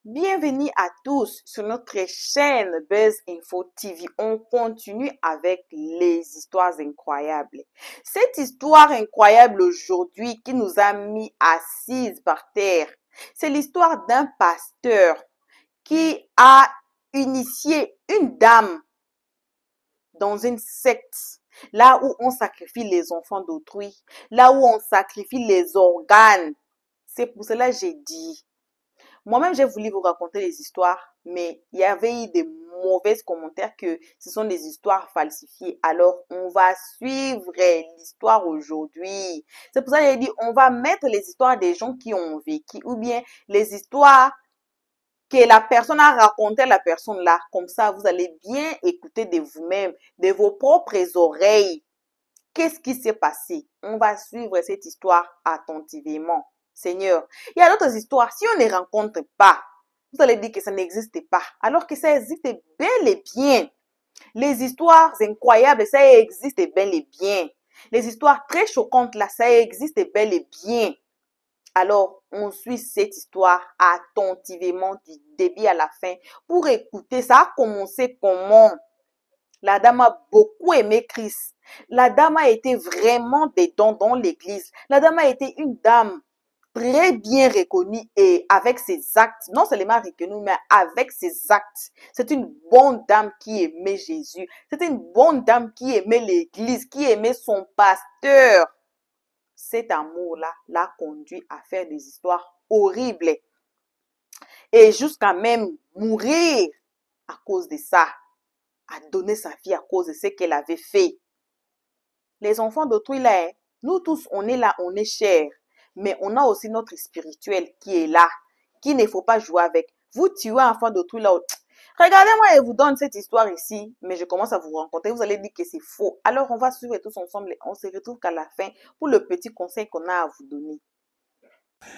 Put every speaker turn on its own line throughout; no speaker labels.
Bienvenue à tous sur notre chaîne Buzz Info TV. On continue avec les histoires incroyables. Cette histoire incroyable aujourd'hui qui nous a mis assises par terre, c'est l'histoire d'un pasteur qui a initié une dame dans une secte, là où on sacrifie les enfants d'autrui, là où on sacrifie les organes. C'est pour cela que j'ai dit, moi-même, j'ai voulu vous raconter les histoires, mais il y avait eu des mauvais commentaires que ce sont des histoires falsifiées. Alors, on va suivre l'histoire aujourd'hui. C'est pour ça que j'ai dit, on va mettre les histoires des gens qui ont vécu ou bien les histoires que la personne a racontées à la personne là. Comme ça, vous allez bien écouter de vous-même, de vos propres oreilles. Qu'est-ce qui s'est passé? On va suivre cette histoire attentivement. Seigneur, il y a d'autres histoires. Si on ne rencontre pas, vous allez dire que ça n'existe pas, alors que ça existe bel et bien. Les histoires incroyables, ça existe bel et bien. Les histoires très choquantes, là, ça existe bel et bien. Alors, on suit cette histoire attentivement du début à la fin pour écouter. Ça a commencé comment? La dame a beaucoup aimé Christ. La dame a été vraiment dedans dans l'église. La dame a été une dame très bien reconnue et avec ses actes, non seulement reconnue, mais avec ses actes. C'est une bonne dame qui aimait Jésus. C'est une bonne dame qui aimait l'église, qui aimait son pasteur. Cet amour-là l'a conduit à faire des histoires horribles et jusqu'à même mourir à cause de ça, à donner sa vie à cause de ce qu'elle avait fait. Les enfants d'autrui là, nous tous, on est là, on est chers. Mais on a aussi notre spirituel qui est là, qu'il ne faut pas jouer avec. Vous tuez un enfant d'autrui là. Regardez-moi, je vous donne cette histoire ici, mais je commence à vous rencontrer. Vous allez dire que c'est faux. Alors, on va suivre tous ensemble et on se retrouve qu'à la fin pour le petit conseil qu'on a à vous donner.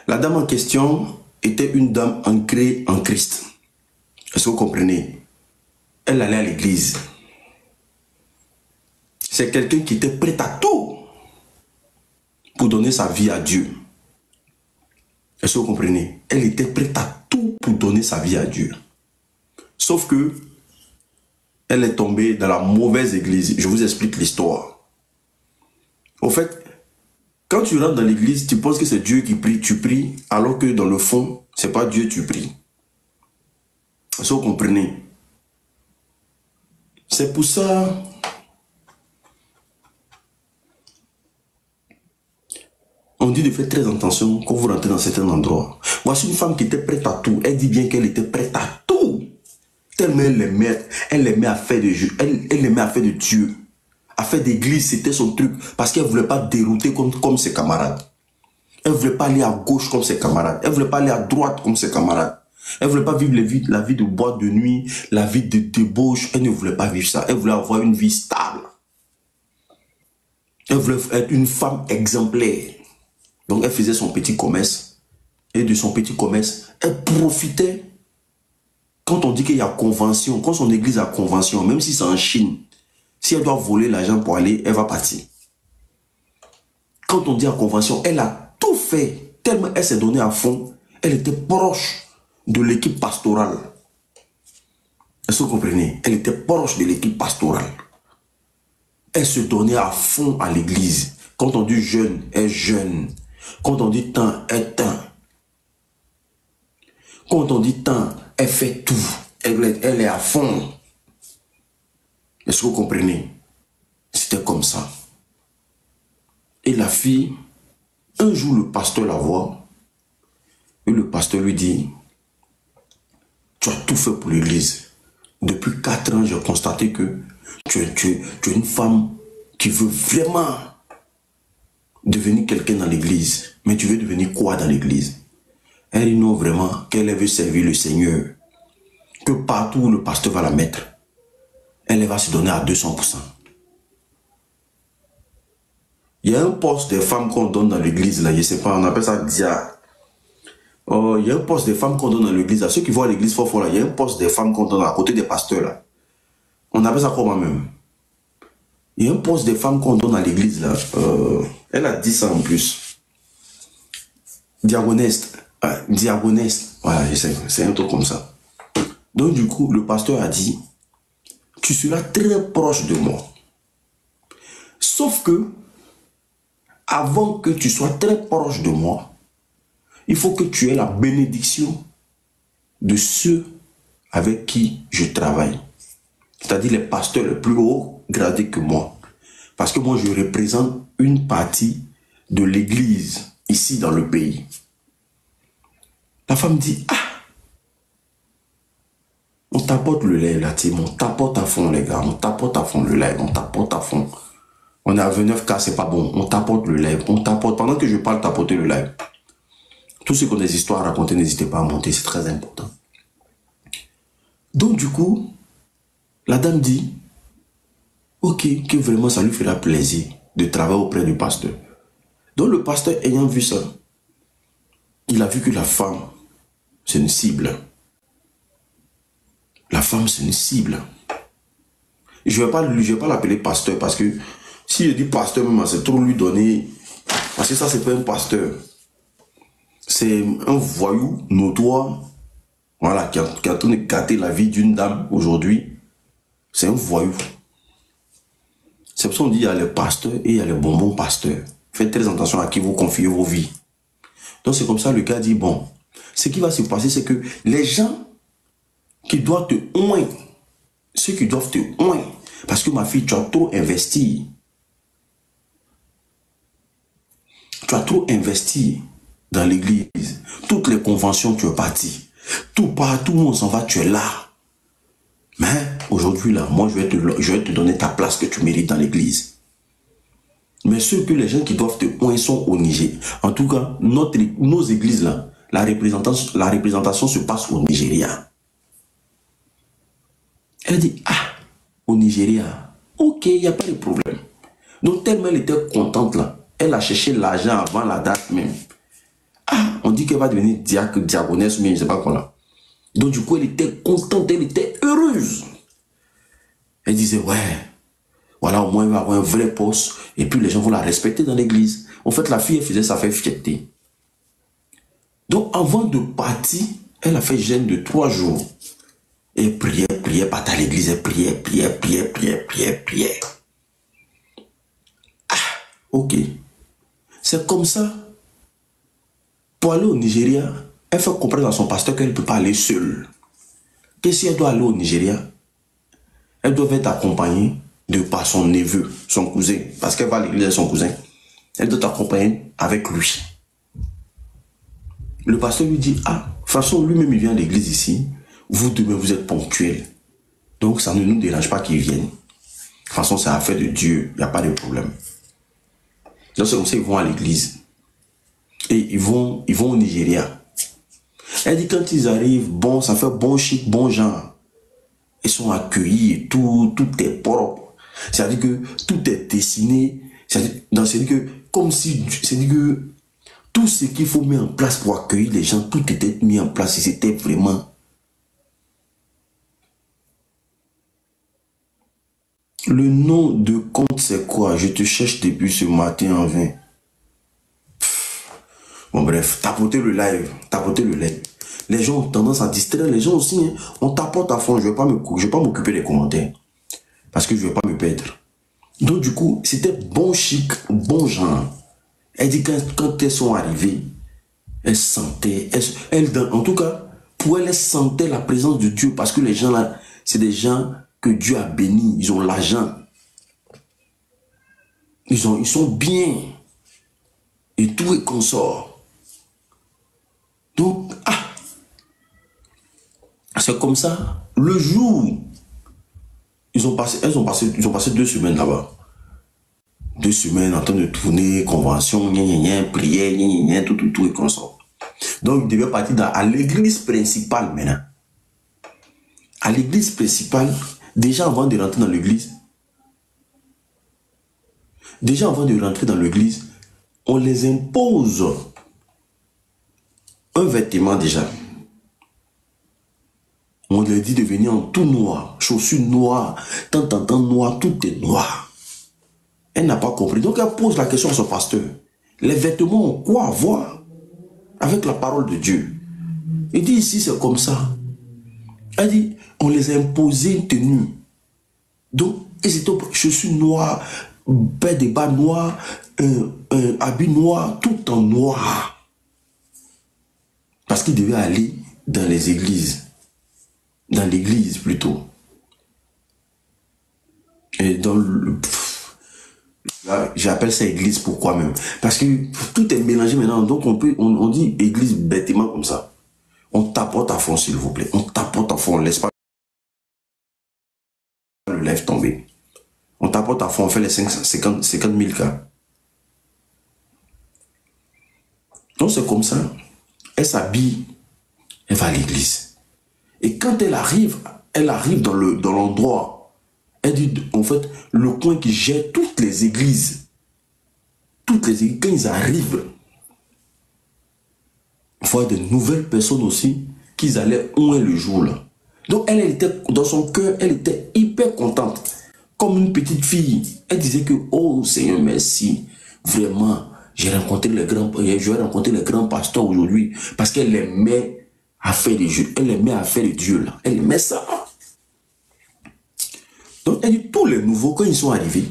La dame en question était une dame ancrée en Christ. Est-ce que vous comprenez? Elle allait à l'église. C'est quelqu'un qui était prêt à tout pour donner sa vie à Dieu. Est-ce que vous comprenez? Elle était prête à tout pour donner sa vie à Dieu. Sauf que elle est tombée dans la mauvaise église. Je vous explique l'histoire. Au fait, quand tu rentres dans l'église, tu penses que c'est Dieu qui prie, tu pries, alors que dans le fond, c'est pas Dieu tu pries. Est-ce que vous comprenez? C'est pour ça on dit de faire très attention quand vous rentrez dans certains endroits. Voici une femme qui était prête à tout. Elle dit bien qu'elle était prête à tout. Tellement elle aimait à faire de Dieu. Elle aimait à faire de Dieu. À faire d'église, c'était son truc. Parce qu'elle ne voulait pas dérouter comme ses camarades. Elle ne voulait pas aller à gauche comme ses camarades. Elle ne voulait pas aller à droite comme ses camarades. Elle ne voulait pas vivre la vie de boîte de nuit, la vie de débauche. Elle ne voulait pas vivre ça. Elle voulait avoir une vie stable. Elle voulait être une femme exemplaire. Donc elle faisait son petit commerce. Et de son petit commerce, elle profitait. Quand on dit qu'il y a convention, quand son église a convention, même si c'est en Chine, si elle doit voler l'argent pour aller, elle va partir. Quand on dit à convention, elle a tout fait. Tellement elle s'est donnée à fond, elle était proche de l'équipe pastorale. Est-ce que vous comprenez? Elle était proche de l'équipe pastorale. Elle se donnait à fond à l'église. Quand on dit jeune, elle jeune. Quand on dit temps, elle temps. Quand on dit temps, elle fait tout. Elle est à fond. Est-ce que vous comprenez? C'était comme ça. Et la fille, un jour le pasteur la voit. Et le pasteur lui dit, tu as tout fait pour l'église. Depuis 4 ans, j'ai constaté que tu es une femme qui veut vraiment devenir quelqu'un dans l'église. Mais tu veux devenir quoi dans l'église? Elle dit non, vraiment, qu'elle veut servir le Seigneur. Que partout où le pasteur va la mettre, elle va se donner à 200%. Il y a un poste des femmes qu'on donne dans l'église, là, je ne sais pas, on appelle ça dia. Oh, il y a un poste des femmes qu'on donne dans l'église, là. Ceux qui vont à l'église fort, là, il y a un poste des femmes qu'on donne à côté des pasteurs, là. On appelle ça comment même? Il y a un poste des femmes qu'on donne à l'église, là. Elle a dit ça en plus. Diagoneste. Diagoneste. Voilà, c'est un truc comme ça. Donc du coup, le pasteur a dit, tu seras très proche de moi. Sauf que, avant que tu sois très proche de moi, il faut que tu aies la bénédiction de ceux avec qui je travaille. C'est-à-dire les pasteurs les plus hauts gradés que moi. Parce que moi, je représente une partie de l'église ici dans le pays. La femme dit, ah, on t'apporte le lait là, Tim, on t'apporte à fond les gars, on t'apporte à fond le lait, on t'apporte à fond. On est à 29K, c'est pas bon, on t'apporte le lait, on t'apporte, pendant que je parle, t'apporter le lait. Tous ceux qui ont des histoires à raconter, n'hésitez pas à monter, c'est très important. Donc du coup, la dame dit, ok, que vraiment ça lui fera plaisir de travailler auprès du pasteur. Donc le pasteur ayant vu ça, il a vu que la femme, c'est une cible. La femme, c'est une cible. Je ne vais pas l'appeler pasteur parce que si je dis pasteur, même, c'est trop lui donner. Parce que ça, c'est pas un pasteur. C'est un voyou notoire, voilà, qui a en train de gâter la vie d'une dame aujourd'hui. C'est un voyou. C'est pour ça qu'on dit il y a les pasteurs et il y a les bonbons pasteurs. Faites très attention à qui vous confiez vos vies. Donc c'est comme ça, le gars dit, bon, ce qui va se passer, c'est que les gens qui doivent te oindre, ceux qui doivent te oindre, parce que ma fille, tu as trop investi. Tu as trop investi dans l'église. Toutes les conventions, tu es parti. Tout partout où on s'en va, tu es là. Mais aujourd'hui, là, moi, je vais te donner ta place que tu mérites dans l'église. Mais les gens qui doivent te oindre sont au Niger. En tout cas, nos églises, là, la représentation se passe au Nigeria. Elle dit, ah, au Nigeria, ok, il n'y a pas de problème. Donc, tellement elle était contente, là, elle a cherché l'argent avant la date même. Ah, on dit qu'elle va devenir diaconesse, mais je ne sais pas quoi là. Donc, du coup, elle était contente, elle était heureuse. Elle disait, ouais, voilà, au moins, elle va avoir un vrai poste, et puis les gens vont la respecter dans l'église. En fait, la fille, elle faisait sa fierté. Donc, avant de partir, elle a fait jeûne de 3 jours. Elle priait, partait à l'église, elle priait. Ah, ok. C'est comme ça. Pour aller au Nigeria, elle fait comprendre à son pasteur qu'elle ne peut pas aller seule. Que si elle doit aller au Nigeria, elle doit être accompagnée par son neveu, son cousin. Parce qu'elle va à l'église de son cousin. Elle doit être accompagnée avec lui. Le pasteur lui dit, ah, de toute façon, lui-même, il vient à l'église ici. Vous demain, vous êtes ponctuel. Donc, ça ne nous dérange pas qu'il vienne. De toute façon, c'est affaire de Dieu. Il n'y a pas de problème. Donc, c'est comme ça qu'ils vont à l'église. Et ils vont au Nigeria. Elle dit, quand ils arrivent, bon, ça fait bon chic, bon genre. Ils sont accueillis et tout est propre. C'est-à-dire que tout est dessiné. C'est-à-dire que, comme si, c'est-à-dire que tout ce qu'il faut mettre en place pour accueillir les gens, tout était mis en place et c'était vraiment. Le nom de compte, c'est quoi? Je te cherche depuis ce matin en vain. Bon, bref, tapoter le live. Les gens ont tendance à distraire, les gens aussi, hein, on tapote à fond. Je ne vais pas m'occuper des commentaires. Parce que je ne vais pas me perdre. Donc, du coup, c'était bon chic, bon genre. Elle dit quand elles sont arrivées, elles sentaient, en tout cas, pour elles sentaient la présence de Dieu. Parce que les gens là, c'est des gens que Dieu a bénis. Ils ont l'argent. Ils sont bien. Et tout est consort. Donc, c'est comme ça. Le jour, ils ont passé 2 semaines là-bas. 2 semaines en train de tourner, convention, prière, tout est consort. Donc, ils devaient partir à l'église principale maintenant. À l'église principale, déjà avant de rentrer dans l'église, on les impose un vêtement déjà. On leur dit de venir en tout noir, chaussures noires, tant noir, tout est noir. Elle n'a pas compris. Donc elle pose la question à son pasteur. Les vêtements ont quoi à voir avec la parole de Dieu? Il dit ici, c'est comme ça. Elle dit, on les a imposé une tenue. Donc, je suis noir, paire de bas noirs, un habit noir, tout en noir. Parce qu'il devait aller dans les églises. Dans l'église plutôt. Et dans le... J'appelle ça église, pourquoi même? Parce que tout est mélangé maintenant. Donc on dit église bêtement comme ça. On tapote à fond, s'il vous plaît. On tapote à fond, on laisse pas le live tomber. On tapote à fond, on fait les 50 000 cas. Donc c'est comme ça. Elle s'habille, elle va à l'église. Et quand elle arrive dans l'endroit. Elle dit, en fait, le coin qui gère toutes les églises. Toutes les églises, quand ils arrivent, il faut de nouvelles personnes aussi qu'ils allaient oint le jour là. Donc elle était, dans son cœur, elle était hyper contente. Comme une petite fille. Elle disait que, oh Seigneur, merci. Vraiment, je vais rencontrer les grands pasteurs aujourd'hui. Parce qu'elle aimait à faire des jeux. Elle aimait à faire de Dieu là. Elle aimait ça. Donc, elle dit, tous les nouveaux, quand ils sont arrivés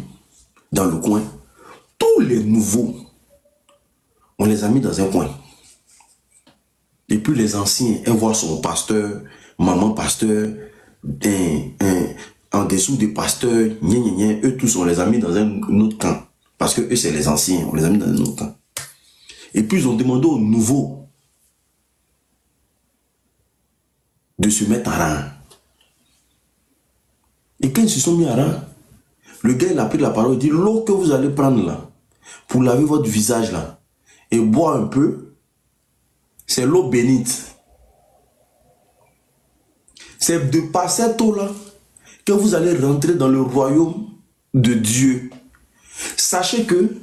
dans le coin, tous les nouveaux, on les a mis dans un coin. Et puis les anciens, elle voit son pasteur, maman pasteur, en dessous des pasteurs, eux tous, on les a mis dans un autre camp. Parce que eux, c'est les anciens, on les a mis dans un autre camp. Et puis, ils ont demandé aux nouveaux de se mettre en rang. Et quand ils se sont mis à rang, le gars il a pris la parole, il dit, l'eau que vous allez prendre là, pour laver votre visage là, et boire un peu, c'est l'eau bénite. C'est de par cette eau là, que vous allez rentrer dans le royaume de Dieu. Sachez que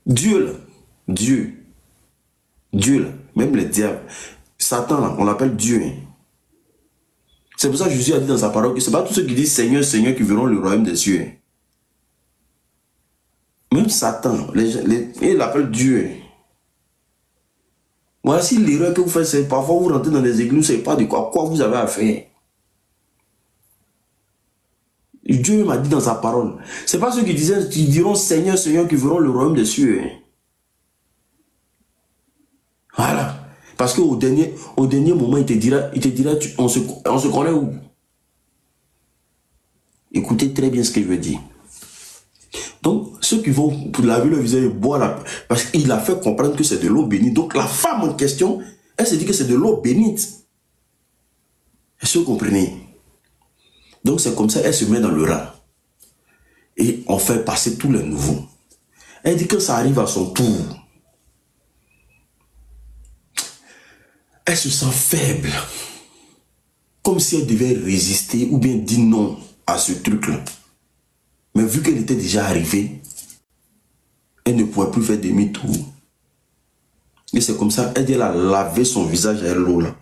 Dieu là, Dieu là, même les diables, Satan là, on l'appelle Dieu. C'est pour ça que Jésus a dit dans sa parole que ce n'est pas tous ceux qui disent Seigneur, Seigneur qui verront le royaume des cieux. Même Satan, il l'appelle Dieu. Voici l'erreur que vous faites, c'est parfois vous rentrez dans les églises, vous ne savez pas de quoi vous avez à faire. Dieu m'a dit dans sa parole. Ce n'est pas ceux qui diront Seigneur, Seigneur qui verront le royaume des cieux. Voilà. Parce qu'au dernier moment, il te dira on se connaît où? Écoutez très bien ce que je veux dire. Donc, ceux qui vont pour laver le visage et boire, parce qu'il a fait comprendre que c'est de l'eau bénite. Donc, la femme en question, elle se dit que c'est de l'eau bénite. Est-ce que vous comprenez? Donc, c'est comme ça, elle se met dans le rang. Et on fait passer tous les nouveaux. Elle dit que ça arrive à son tour. Elle se sent faible. Comme si elle devait résister ou bien dire non à ce truc-là. Mais vu qu'elle était déjà arrivée, elle ne pouvait plus faire demi-tour. Et c'est comme ça, elle a lavé son visage à l'eau là.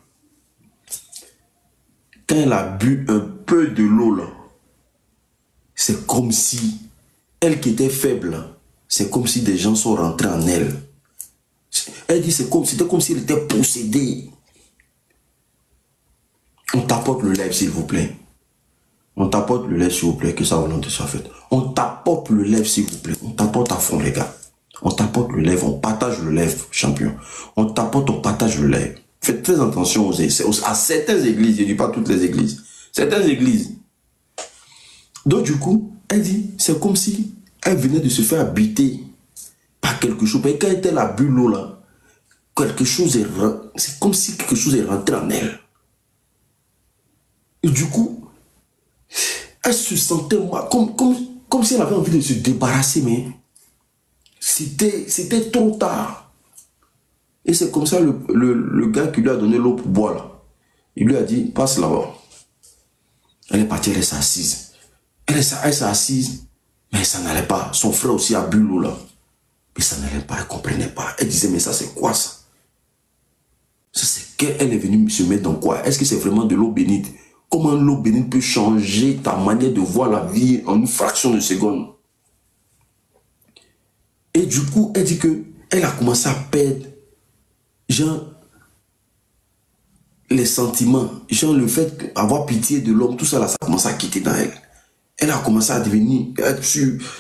Quand elle a bu un peu de l'eau là, c'est comme si, elle qui était faible, c'est comme si des gens sont rentrés en elle. Elle dit c'était comme si elle était possédée. On tapote le lèvre s'il vous plaît. On tapote le lèvre s'il vous plaît, que sa volonté soit faite. On tapote le lèvre s'il vous plaît. On tapote à fond les gars. On tapote le lèvre, on partage le lèvre, champion. On tapote, on partage le lèvre. Faites très attention à certaines églises, je ne dis pas toutes les églises. Certaines églises. Donc du coup, elle dit, c'est comme si elle venait de se faire habiter par quelque chose. Et quand elle a bu l'eau là, c'est comme si quelque chose est rentré en elle. Et du coup, elle se sentait comme si elle avait envie de se débarrasser, mais c'était trop tard. Et c'est comme ça le gars qui lui a donné l'eau pour boire là, il lui a dit, passe là-bas. Elle est partie, elle s'est assise. Elle s'est assise, mais ça n'allait pas. Son frère aussi a bu l'eau là. Mais ça n'allait pas, elle ne comprenait pas. Elle disait, mais ça c'est quoi ça? Ça c'est qu'elle est venue se mettre dans quoi? Est-ce que c'est vraiment de l'eau bénite? Comment l'eau bénite peut changer ta manière de voir la vie en une fraction de seconde? Et du coup, elle dit que elle a commencé à perdre, genre, les sentiments, genre le fait d'avoir pitié de l'homme, tout ça là, ça a commencé à quitter dans elle. Elle a commencé à devenir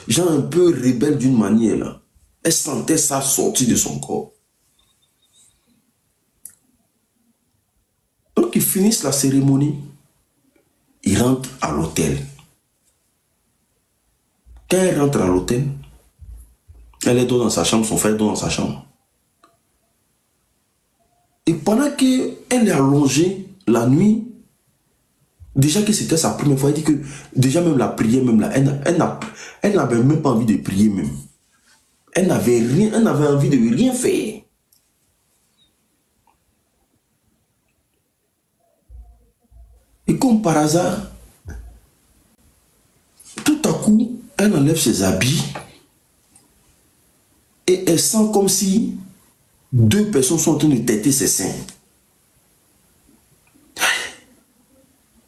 genre un peu rebelle d'une manière là. Elle sentait ça sortir de son corps. Donc ils finissent la cérémonie, ils rentrent à l'hôtel. Quand elle rentre à l'hôtel, elle est dans sa chambre, son frère est dans sa chambre. Et pendant qu'elle est allongée la nuit, déjà que c'était sa première fois, elle dit que déjà même la prière, même là, elle n'avait même pas envie de prier même. Elle n'avait envie de rien faire. Et comme par hasard, tout à coup, elle enlève ses habits et elle sent comme si deux personnes sont en train de têter ses seins.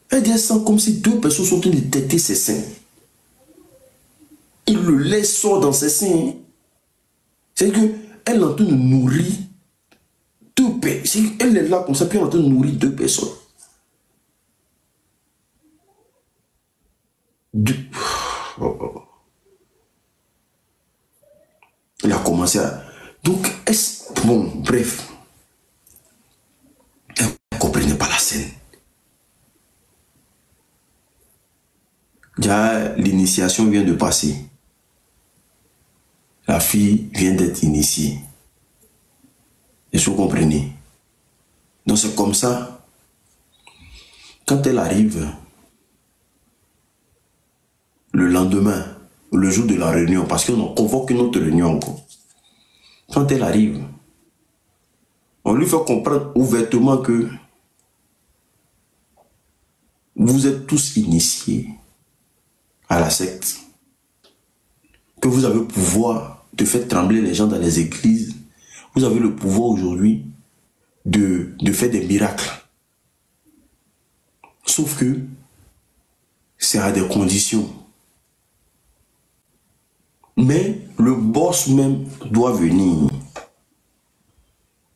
Elle dit, elle sent comme si deux personnes sont en train de têter ses seins. Il le laisse sort dans ses seins. C'est qu'elle est en train de nourrir deux personnes. Elle est là comme ça, puis elle est en train de nourrir deux personnes. Il a commencé à... Donc, bon, bref. Elle ne comprenait pas la scène. Déjà, l'initiation vient de passer. La fille vient d'être initiée. Est-ce que vous comprenez? Donc, c'est comme ça. Quand elle arrive, le lendemain, le jour de la réunion, parce qu'on convoque une autre réunion encore. Quand elle arrive, on lui fait comprendre ouvertement que vous êtes tous initiés à la secte, que vous avez le pouvoir de faire trembler les gens dans les églises, vous avez le pouvoir aujourd'hui de faire des miracles. Sauf que c'est à des conditions. Mais le boss même doit venir.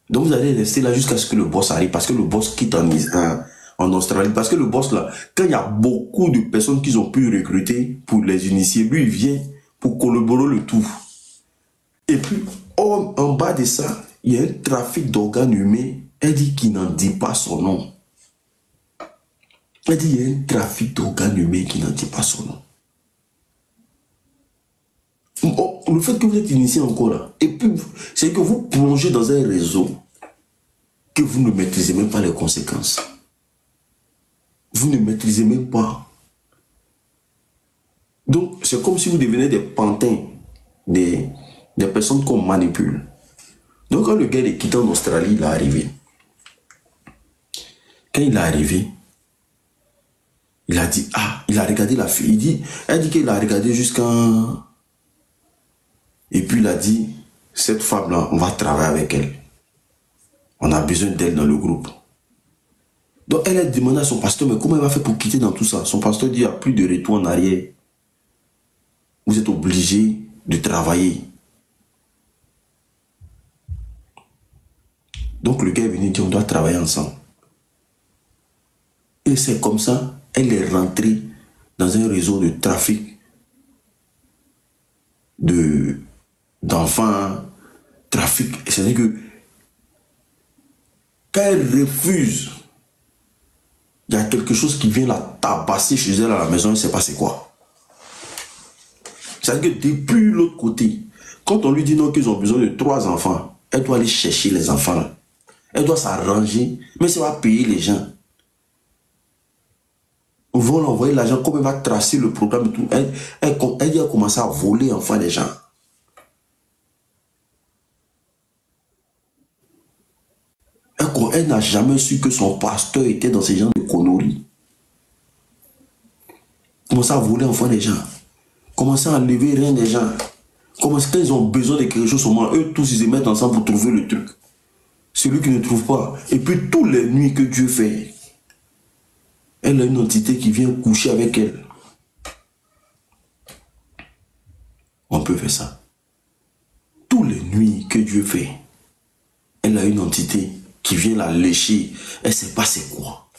Donc vous allez rester là jusqu'à ce que le boss arrive, parce que le boss quitte en Australie. Parce que le boss là, quand il y a beaucoup de personnes qu'ils ont pu recruter pour les initier, lui il vient pour collaborer le tout. Et puis en bas de ça, il y a un trafic d'organes humains. Elle dit qu'il n'en dit pas son nom. Elle dit qu'il y a un trafic d'organes humains qui n'en dit pas son nom. Le fait que vous êtes initié encore là, et puis c'est que vous plongez dans un réseau que vous ne maîtrisez même pas les conséquences. Vous ne maîtrisez même pas. Donc c'est comme si vous devenez des pantins, des personnes qu'on manipule. Donc quand le gars est quitté en Australie, il est arrivé. Quand il est arrivé, il a dit, il a regardé la fille. Elle dit qu'il a regardé jusqu'à... Et puis il a dit, cette femme-là, on va travailler avec elle. On a besoin d'elle dans le groupe. Donc elle a demandé à son pasteur, mais comment elle va faire pour quitter dans tout ça? Son pasteur dit, il n'y a plus de retour en arrière. Vous êtes obligé de travailler. Donc le gars est venu dire, on doit travailler ensemble. Et c'est comme ça, elle est rentrée dans un réseau de trafic d'enfants, trafic. C'est-à-dire que quand elle refuse, il y a quelque chose qui vient la tabasser chez elle à la maison, elle ne sait pas c'est quoi. C'est-à-dire que depuis l'autre côté, quand on lui dit non qu'ils ont besoin de 3 enfants, elle doit aller chercher les enfants là. Elle doit s'arranger, mais ça va payer les gens. On va l'envoyer l'argent, comme elle va tracer le programme et tout. Elle a commencé à voler enfants des gens. Elle n'a jamais su que son pasteur était dans ces genres de conneries. Commencer à voler enfants des gens. Commencer à enlever rien des gens. Quand ils ont besoin de quelque chose, eux tous ils se mettent ensemble pour trouver le truc. Celui qui ne trouve pas. Et puis toutes les nuits que Dieu fait, elle a une entité qui vient coucher avec elle. On peut faire ça. Toutes les nuits que Dieu fait, elle a une entité qui vient la lécher. Elle ne sait pas c'est quoi.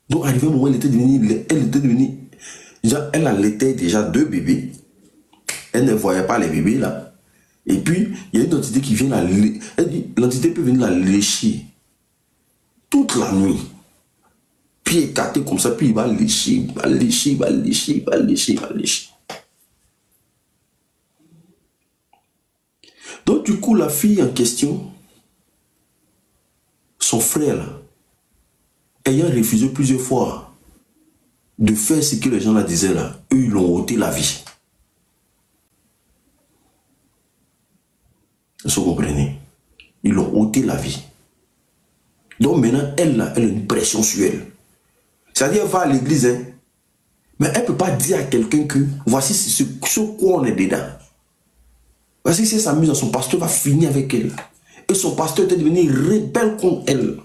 Donc, arrivé un moment, elle était devenue, déjà, elle allaitait déjà 2 bébés. Elle ne voyait pas les bébés là. Et puis, il y a une entité qui vient la lécher. Elle dit, l'entité peut venir la lécher toute la nuit. Puis écarté comme ça, puis il va lécher, il va lécher, il va lécher, il va lécher, il va lécher. Donc, du coup, la fille en question, son frère, là, ayant refusé plusieurs fois de faire ce que les gens la disaient là, eux, ils l'ont ôté la vie. Vous comprenez? Ils l'ont ôté la vie. Donc maintenant, elle a une pression sur elle. C'est-à-dire, elle va à l'église, hein, mais elle ne peut pas dire à quelqu'un que voici ce quoi on est dedans. Voici si elle s'amuse, son pasteur va finir avec elle. Et son pasteur était devenu rebelle contre elle.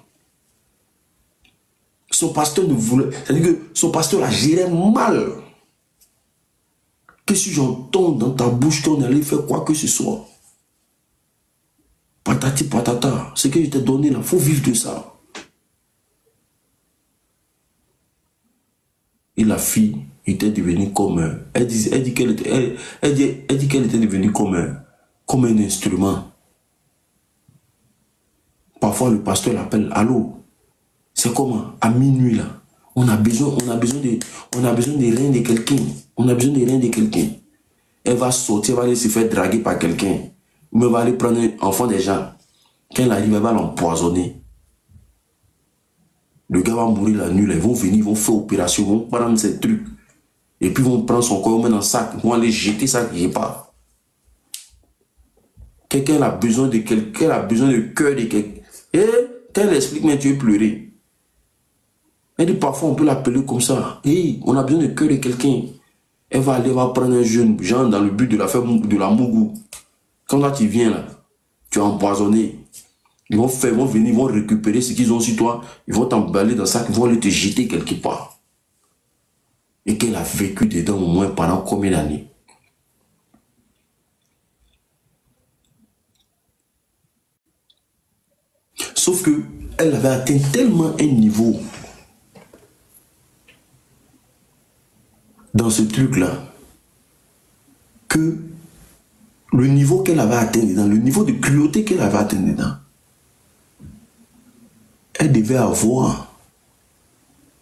Son pasteur ne voulait... C'est-à-dire que son pasteur la gérait mal. Que si j'entends dans ta bouche qu'on allait faire quoi que ce soit. Patati patata. Ce que je t'ai donné là, il faut vivre de ça. Et la fille était devenue comme... Elle dit qu'elle était, qu'elle était devenue comme un instrument. Parfois le pasteur l'appelle, allô, c'est comment? À minuit là, on a besoin de rien de quelqu'un. On a besoin de rien de quelqu'un. Elle va sortir, elle va aller se faire draguer par quelqu'un. Mais elle va aller prendre un enfant des gens. Quand elle arrive, elle va l'empoisonner. Le gars va mourir la nuit, là. Ils vont venir, ils vont faire opération, ils vont prendre ces trucs. Et puis ils vont prendre son corps, ils vont mettre dans un sac, ils vont aller jeter ça quelque part. Quelqu'un a besoin de quelqu'un, a besoin de cœur de quelqu'un. Et quand elle explique, mais tu veux pleurer. Elle dit parfois on peut l'appeler comme ça. Hey, on a besoin de cœur de quelqu'un. Elle va aller, va prendre un jeune genre dans le but de la faire de la mougou. Quand là tu viens là, tu es empoisonné. Ils vont venir, ils vont récupérer ce qu'ils ont sur toi. Ils vont t'emballer dans ça, ils vont aller te jeter quelque part. Et qu'elle a vécu dedans au moins pendant combien d'années? Sauf que elle avait atteint tellement un niveau dans ce truc-là que le niveau qu'elle avait atteint dedans, le niveau de cruauté qu'elle avait atteint dedans, elle devait avoir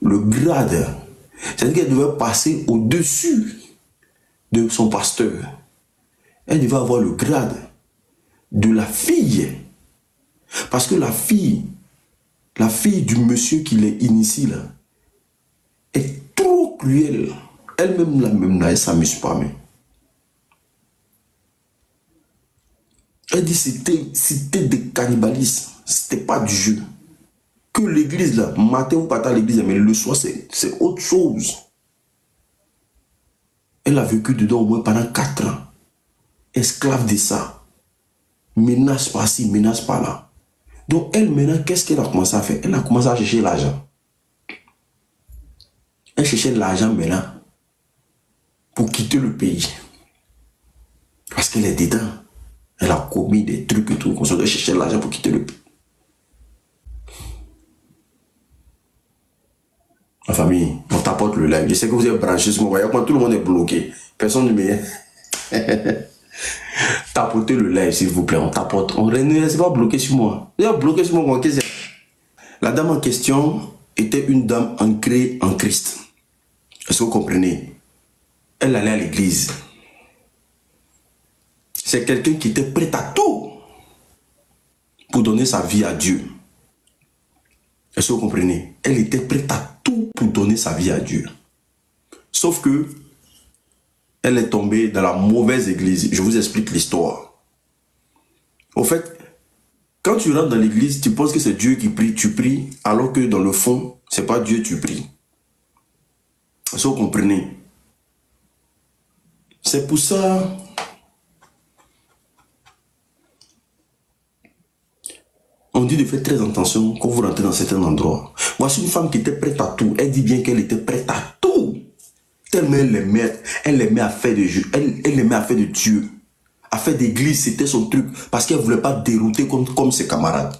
le grade. C'est-à-dire qu'elle devait passer au-dessus de son pasteur. Elle devait avoir le grade de la fille. Parce que la fille du monsieur qui l'a initié là, est trop cruelle. Elle-même là, elle ne s'amuse pas. Mais. Elle dit c'était des cannibalismes. C'était pas du jeu. Que l'église là, matin ou pas à l'église, mais le soir c'est autre chose. Elle a vécu dedans au moins pendant 4 ans. Esclave de ça. Menace par-ci, menace par-là. Donc elle maintenant, qu'est-ce qu'elle a commencé à faire? Elle a commencé à chercher l'argent. Elle cherchait l'argent maintenant pour quitter le pays. Parce qu'elle est dedans. Elle a commis des trucs et tout. Elle cherchait l'argent pour quitter le pays. Ma famille, on tapote le live. Je sais que vous êtes branchés sur mon voyage. Quand tout le monde est bloqué, personne ne me... Tapotez le live, s'il vous plaît. On tapote. On ne laisse pas bloquer sur moi. Vous êtes bloqué sur moi. La dame en question était une dame ancrée en Christ. Est-ce que vous comprenez? Elle allait à l'église. C'est quelqu'un qui était prêt à tout pour donner sa vie à Dieu. Est-ce que vous comprenez? Elle était prête à tout pour donner sa vie à Dieu. Sauf que elle est tombée dans la mauvaise église. Je vous explique l'histoire. Au fait, quand tu rentres dans l'église, tu penses que c'est Dieu qui prie, tu pries, alors que dans le fond, c'est pas Dieu tu pries. Est-ce que vous comprenez? C'est pour ça... On dit de faire très attention quand vous rentrez dans certains endroits. Voici une femme qui était prête à tout. Elle dit bien qu'elle était prête à tout. Tellement elle aimait à faire de Dieu. Elle aimait à faire de Dieu. a fait d'église, c'était son truc. Parce qu'elle ne voulait pas dérouter comme ses camarades.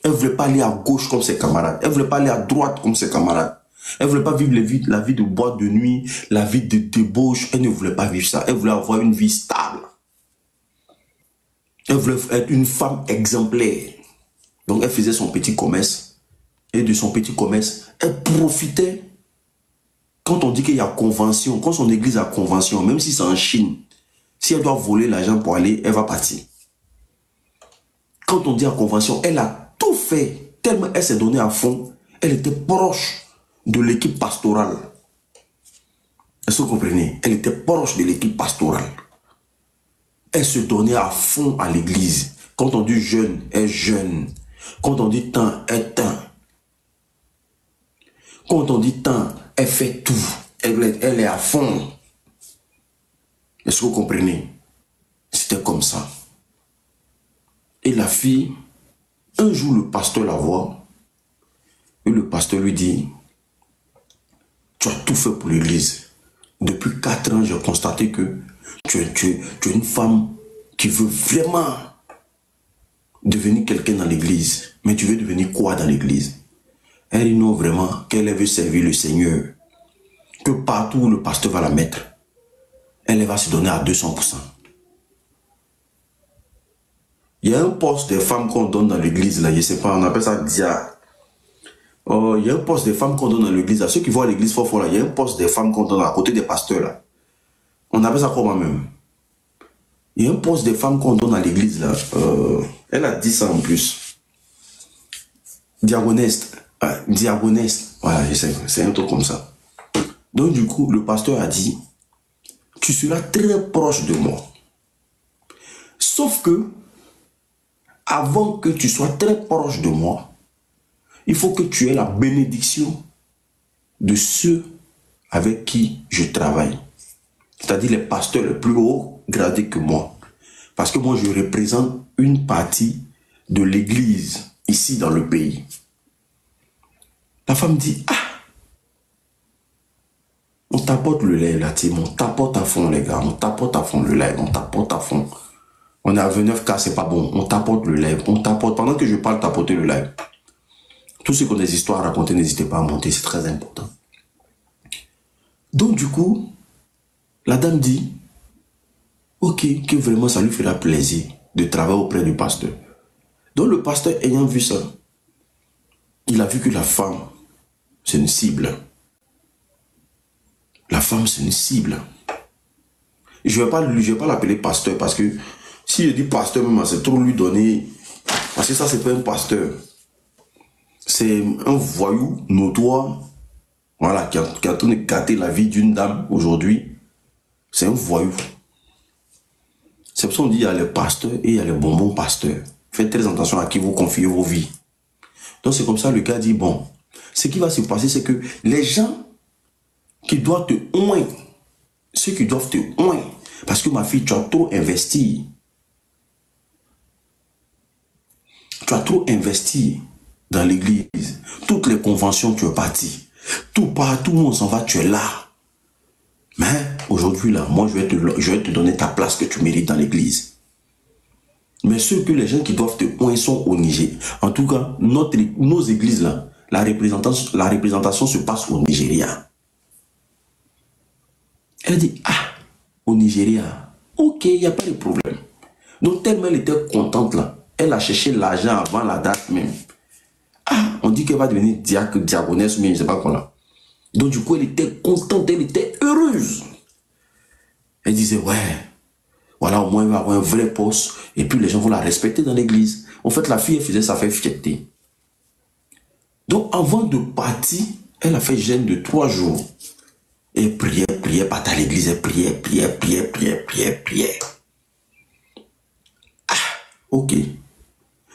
Elle ne voulait pas aller à gauche comme ses camarades. Elle ne voulait pas aller à droite comme ses camarades. Elle ne voulait pas vivre la vie de boîte de nuit, la vie de débauche. Elle ne voulait pas vivre ça. Elle voulait avoir une vie stable. Elle voulait être une femme exemplaire. Donc elle faisait son petit commerce. Et de son petit commerce, elle profitait. Quand on dit qu'il y a convention, quand son église a convention, même si c'est en Chine, si elle doit voler l'argent pour aller, elle va partir. Quand on dit à convention, elle a tout fait. Tellement elle s'est donnée à fond, elle était proche de l'équipe pastorale. Est-ce que vous comprenez? Elle était proche de l'équipe pastorale. Elle se donnait à fond à l'église. Quand on dit jeune, elle jeûne. Quand on dit temps, elle temps. Quand on dit temps, elle fait tout. Elle est à fond. Est-ce que vous comprenez? C'était comme ça. Et la fille, un jour le pasteur la voit. Et le pasteur lui dit, tu as tout fait pour l'église. Depuis 4 ans, j'ai constaté que tu es une femme qui veut vraiment devenir quelqu'un dans l'église. Mais tu veux devenir quoi dans l'église? Elle dit non, vraiment, qu'elle veut servir le Seigneur. Que partout où le pasteur va la mettre, elle va se donner à 200%. Il y a un poste des femmes qu'on donne dans l'église, là, je ne sais pas, on appelle ça dia. Oh, il y a un poste des femmes qu'on donne dans l'église, là. Ceux qui vont à l'église fort, là, il y a un poste des femmes qu'on donne à côté des pasteurs, là. On appelle ça comment même? Il y a un poste des femmes qu'on donne à l'église, là. Elle a dit ça en plus. Diagoneste. Diagoneste. Voilà, je sais, c'est un truc comme ça. Donc, du coup, le pasteur a dit, tu seras très proche de moi. Sauf que, avant que tu sois très proche de moi, il faut que tu aies la bénédiction de ceux avec qui je travaille. C'est-à-dire les pasteurs les plus hauts gradés que moi. Parce que moi, je représente une partie de l'église ici dans le pays. La femme dit, ah, on tapote le lait là, on tapote à fond les gars, on tapote à fond le lait, on tapote à fond. On est à 29K, c'est pas bon, on tapote le lait, on tapote. Pendant que je parle, tapoter le lait. Tous ceux qui ont des histoires à raconter, n'hésitez pas à monter, c'est très important. Donc du coup, la dame dit, ok, que vraiment ça lui fera plaisir de travailler auprès du pasteur. Donc le pasteur ayant vu ça, il a vu que la femme, c'est une cible. La femme, c'est une cible. Je ne vais pas l'appeler pasteur parce que si je dis pasteur, même, c'est trop lui donner. Parce que ça, c'est pas un pasteur. C'est un voyou notoire, voilà, qui est en train de gâter la vie d'une dame aujourd'hui. C'est un voyou. C'est pour ça qu'on dit il y a les pasteurs et il y a les bonbons pasteurs. Faites très attention à qui vous confiez vos vies. Donc c'est comme ça, le gars dit, bon, ce qui va se passer, c'est que les gens qui doivent te oindre, ceux qui doivent te oindre, parce que ma fille, tu as trop investi. Tu as trop investi dans l'église. Toutes les conventions, tu es parti. Tout le monde s'en va, tu es là. Mais aujourd'hui, là, moi, je vais te donner ta place que tu mérites dans l'église. Mais les gens qui doivent te oindre sont au Niger. En tout cas, nos églises, là, la représentation se passe au Nigeria. Elle dit, ah, au Nigeria, ok, il n'y a pas de problème. Donc, tellement elle était contente, là, elle a cherché l'argent avant la date même. Ah, on dit qu'elle va devenir diagonesse, mais je ne sais pas quoi là. Donc, du coup, elle était contente, elle était heureuse. Elle disait, ouais, voilà, au moins, elle va avoir un vrai poste, et puis les gens vont la respecter dans l'église. En fait, la fille, elle faisait ça, fait fierté. Donc, avant de partir, elle a fait jeûne de 3 jours. Et priait, partait à l'église, elle priait. Ah, ok.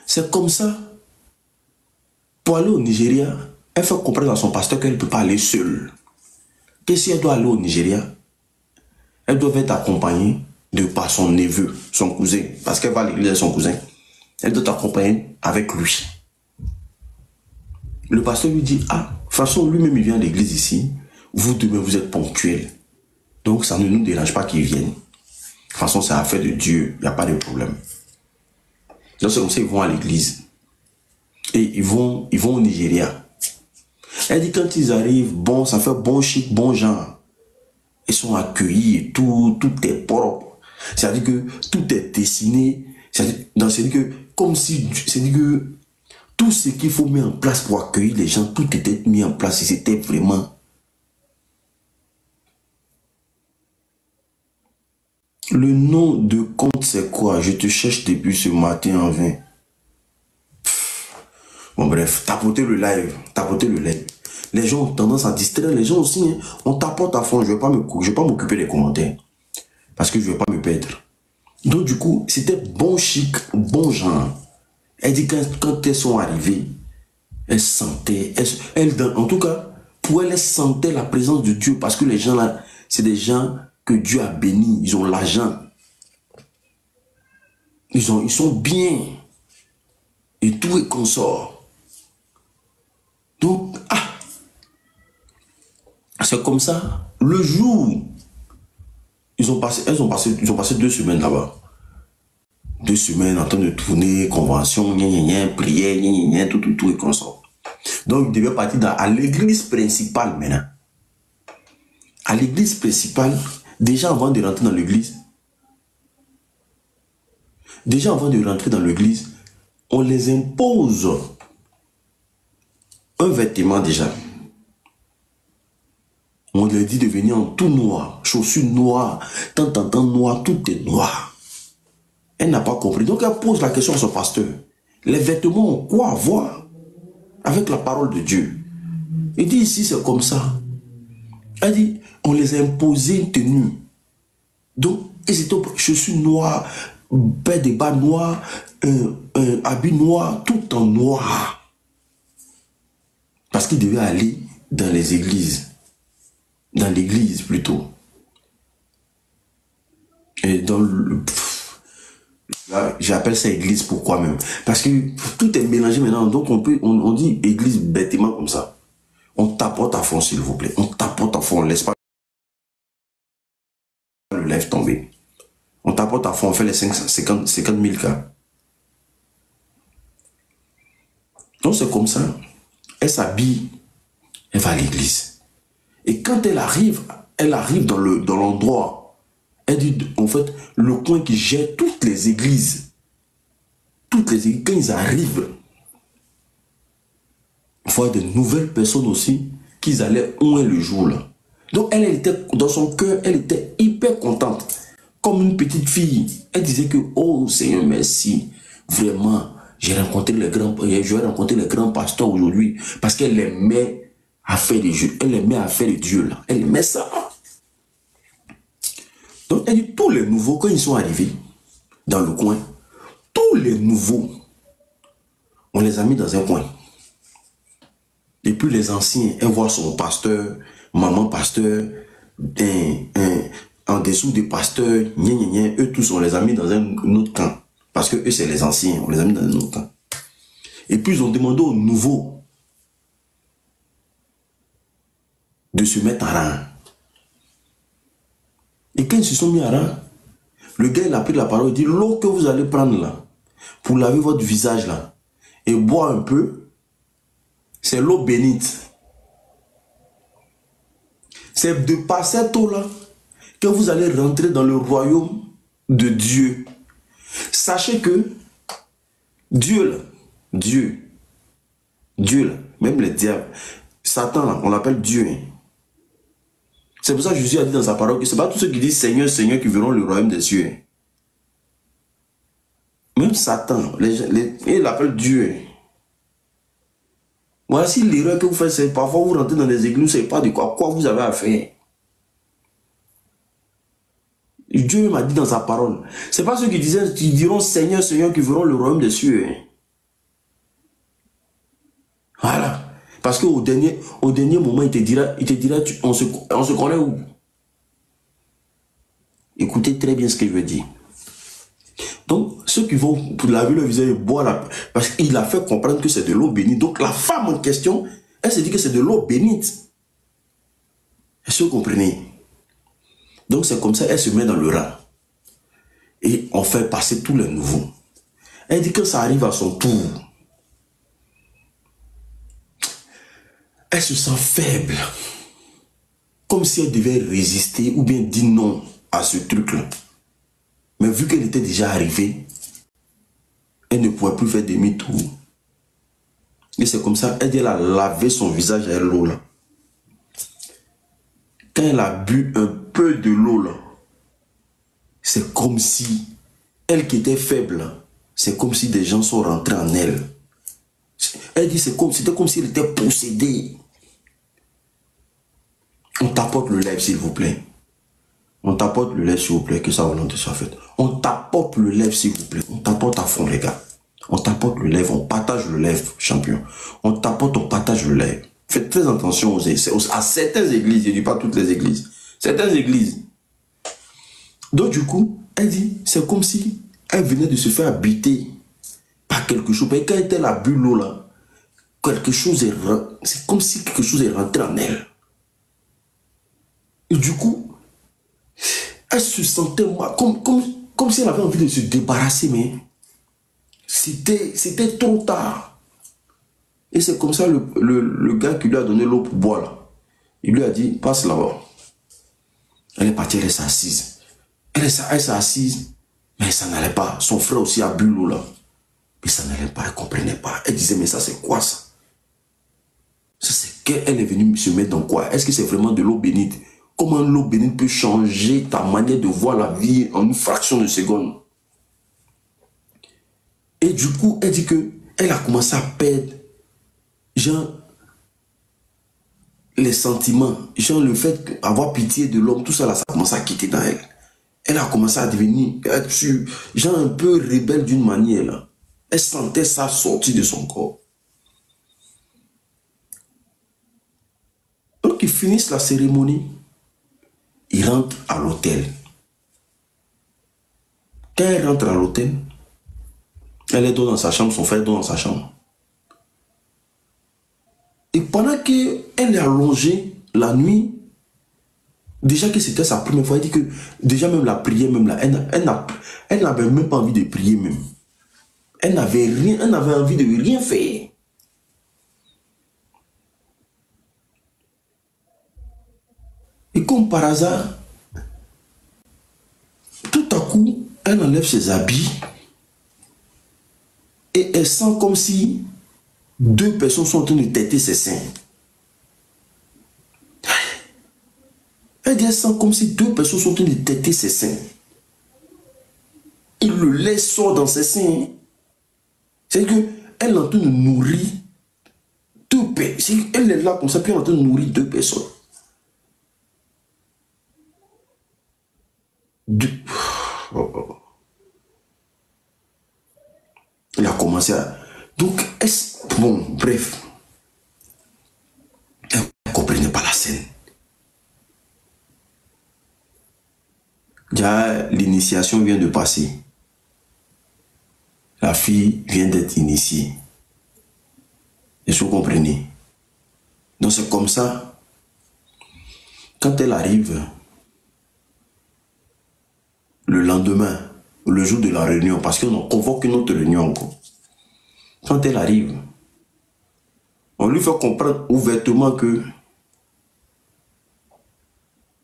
C'est comme ça. Pour aller au Nigeria, elle fait comprendre à son pasteur qu'elle ne peut pas aller seule. Que si elle doit aller au Nigeria, elle doit être accompagnée par son neveu, son cousin. Parce qu'elle va à l'église de son cousin. Elle doit être accompagnée avec lui. Le pasteur lui dit, ah, de toute façon, lui-même, il vient à l'église ici. Vous demain, vous êtes ponctuel. Donc, ça ne nous dérange pas qu'il vienne. toute façon, c'est affaire de Dieu. Il n'y a pas de problème. Donc, c'est comme ça qu'ils vont à l'église. Et ils vont au Nigeria. Elle dit quand ils arrivent, bon, ça fait bon chic, bon genre. Ils sont accueillis, tout est propre. C'est-à-dire que tout est dessiné. C'est-à-dire que, comme si, c'est-à-dire que tout ce qu'il faut mettre en place pour accueillir les gens, tout était mis en place. Et c'était vraiment... Le nom de compte, c'est quoi? Je te cherche depuis ce matin en vain. Bon, bref, tapotez le live. Tapotez le live. Les gens ont tendance à distraire. Les gens aussi, hein, on tapote à fond. Je ne vais pas m'occuper des commentaires. Parce que je ne vais pas me perdre. Donc, du coup, c'était bon chic, bon genre. Elle dit quand elles sont arrivées, elles sentaient, en tout cas, pour elles sentaient la présence de Dieu. Parce que les gens là, c'est des gens que Dieu a bénis. Ils ont l'argent. Ils sont bien. Et tout est consort. Donc, c'est comme ça. Le jour, ils ont passé 2 semaines là-bas. 2 semaines en train de tourner, convention, prière, tout est consort. Donc, ils devaient partir à l'église principale maintenant. À l'église principale, déjà avant de rentrer dans l'église, on les impose un vêtement déjà. On leur dit de venir en tout noir, chaussures noires, tant noir, tout est noir. Elle n'a pas compris. Donc elle pose la question à son pasteur. Les vêtements ont quoi à voir avec la parole de Dieu? Il dit ici c'est comme ça. Elle dit on les a imposé une tenue. Donc ils étaient chaussures noires, paire de bas noirs, habit noir, tout en noir. Parce qu'ils devaient aller dans les églises. Dans l'église plutôt. Et dans le... J'appelle ça église pourquoi même? Parce que tout est mélangé maintenant. Donc on dit église bêtement comme ça. On tapote à fond s'il vous plaît. On tapote à fond. On laisse pas le live tomber. On tapote à fond. On fait les 50 000 cas. Donc c'est comme ça. Elle s'habille. Elle va à l'église. Et quand elle arrive dans l'endroit, elle dit, en fait, le coin qui gère toutes les églises, quand ils arrivent, il faut de nouvelles personnes aussi, qu'ils allaient oint le jour là. Donc elle était, dans son cœur, elle était hyper contente, comme une petite fille. Elle disait que, oh Seigneur, merci, vraiment, je vais rencontrer les grands pasteurs aujourd'hui, parce qu'elle aimait à faire des jeux. Elle aimait à faire de Dieu là. Elle aimait ça. Donc elle dit tous les nouveaux, quand ils sont arrivés dans le coin, tous les nouveaux, on les a mis dans un coin. Et puis les anciens, elle voit son pasteur, maman pasteur, en dessous des pasteurs, eux tous on les a mis dans un autre camp. Parce que eux c'est les anciens, on les a mis dans un autre camp. Et puis ils ont demandé aux nouveaux de se mettre en rang. Et quand ils se sont mis en rang, le gars il a pris la parole, il dit l'eau que vous allez prendre là, pour laver votre visage là, et boire un peu, c'est l'eau bénite. C'est de par cette eau là que vous allez rentrer dans le royaume de Dieu. Sachez que Dieu là, même les diables, Satan là, on l'appelle Dieu. C'est pour ça que Jésus a dit dans sa parole que ce n'est pas tous ceux qui disent Seigneur, Seigneur qui verront le royaume des cieux. Même Satan, il l'appelle Dieu. Voici l'erreur que vous faites, c'est parfois vous rentrez dans les églises, vous ne savez pas de quoi vous avez à faire. Dieu m'a dit dans sa parole. Ce n'est pas ceux qui diront Seigneur, Seigneur qui verront le royaume des cieux. Voilà. Parce qu'au dernier moment, il te dira on se connaît où? Écoutez très bien ce que je veux dire. Donc, ceux qui vont pour laver le visage et boire, parce qu'il a fait comprendre que c'est de l'eau bénite. Donc, la femme en question, elle se dit que c'est de l'eau bénite. Est-ce que vous comprenez? Donc, c'est comme ça, elle se met dans le rang. et on fait passer tous les nouveaux. Elle dit que ça arrive à son tour. Elle se sent faible. Comme si elle devait résister ou bien dire non à ce truc-là. Mais vu qu'elle était déjà arrivée, elle ne pouvait plus faire demi-tour. Et c'est comme ça, elle dit, elle a lavé son visage à l'eau là. Quand elle a bu un peu de l'eau là, c'est comme si, elle qui était faible, c'est comme si des gens sont rentrés en elle. Elle dit, c'était comme si elle était possédée. On tapote le lèvre, s'il vous plaît. On tapote le lèvre, s'il vous plaît, que sa volonté soit faite. On tapote le lèvre, s'il vous plaît. On tapote à fond, les gars. On tapote le lèvre, on partage le lèvre, champion. On tapote, on partage le lèvre. Faites très attention à certaines églises, je ne dis pas toutes les églises. Certaines églises. Donc du coup, elle dit, c'est comme si elle venait de se faire habiter par quelque chose. Et quand elle a bu l'eau là, c'est comme si quelque chose est rentré en elle. Et du coup, elle se sentait comme si elle avait envie de se débarrasser, mais c'était trop tard. Et c'est comme ça le gars qui lui a donné l'eau pour boire là, il lui a dit, passe là-bas. Elle est partie, elle s'est assise. Elle s'est assise, mais ça n'allait pas. Son frère aussi a bu l'eau là. Mais ça n'allait pas, elle ne comprenait pas. Elle disait, mais ça c'est quoi ça? Ça c'est qu'elle est venue se mettre dans quoi? Est-ce que c'est vraiment de l'eau bénite? Comment l'eau bénite peut changer ta manière de voir la vie en une fraction de seconde? Et du coup, elle dit que elle a commencé à perdre, genre, les sentiments, genre le fait d'avoir pitié de l'homme, tout ça là, ça a commencé à quitter dans elle. Elle a commencé à devenir, genre un peu rebelle d'une manière là. Elle sentait ça sortir de son corps. Donc ils finissent la cérémonie, ils rentrent à l'hôtel. Quand elle rentre à l'hôtel, elle est dans sa chambre, son frère est dans sa chambre. Et pendant qu'elle est allongée la nuit, déjà que c'était sa première fois, elle dit que déjà même la prière, même là, elle n'avait même pas envie de prier même. Elle n'avait envie de rien faire. Et comme par hasard, tout à coup, elle enlève ses habits et elle sent comme si deux personnes sont en train de têter ses seins. Elle sent comme si deux personnes sont en train de têter ses seins. Et le lait sort dans ses seins. C'est qu'elle est en train de nourrir deux personnes. Elle est là comme ça, puis elle est en train de nourrir deux personnes. Elle a commencé à... Donc, bon, bref. Elle ne comprenait pas la scène. Déjà, l'initiation vient de passer. La fille vient d'être initiée. Est-ce que vous comprenez? Donc c'est comme ça. Quand elle arrive, le lendemain, le jour de la réunion, parce qu'on convoque une autre réunion encore. Quand elle arrive, on lui fait comprendre ouvertement que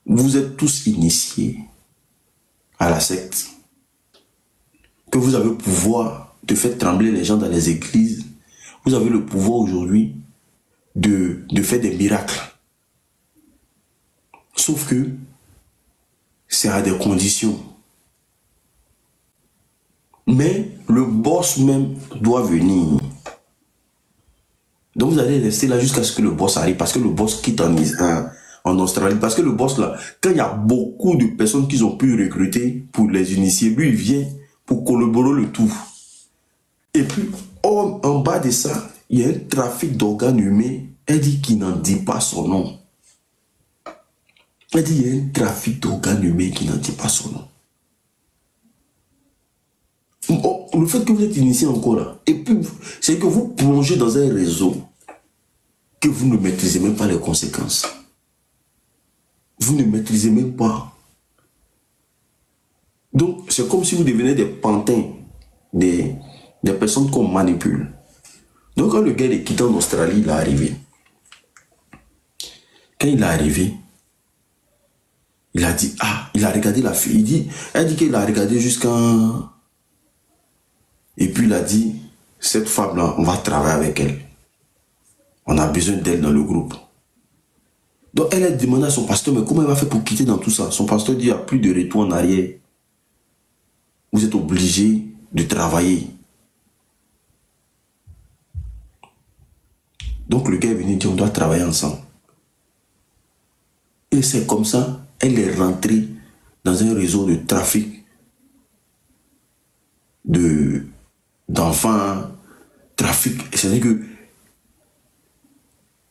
vous êtes tous initiés à la secte, que vous avez le pouvoir de faire trembler les gens dans les églises, vous avez le pouvoir aujourd'hui de faire des miracles. Sauf que c'est à des conditions. Mais le boss même doit venir. Donc vous allez rester là jusqu'à ce que le boss arrive, parce que le boss quitte en Australie. Parce que le boss là, quand il y a beaucoup de personnes qu'ils ont pu recruter pour les initier, lui il vient pour collaborer le tout. Et puis en bas de ça, il y a un trafic d'organes humains. Elle dit qu'il n'en dit pas son nom. Elle dit il y a un trafic d'organes humains qui n'en dit pas son nom. Le fait que vous êtes initié encore là, et puis c'est que vous plongez dans un réseau que vous ne maîtrisez même pas les conséquences. Vous ne maîtrisez même pas Donc, c'est comme si vous devenez des pantins, des personnes qu'on manipule. Donc, quand le gars est quitté en Australie, il est arrivé. Quand il est arrivé, il a dit, ah, il a regardé la fille. Elle dit qu'il a regardé jusqu'à... Et puis il a dit, cette femme-là, on va travailler avec elle. On a besoin d'elle dans le groupe. Donc elle a demandé à son pasteur, mais comment elle va faire pour quitter dans tout ça? Son pasteur dit, il n'y a plus de retour en arrière. Vous êtes obligé de travailler. Donc le gars est venu dire, on doit travailler ensemble. Et c'est comme ça, elle est rentrée dans un réseau de trafic d'enfants, trafic. C'est-à-dire que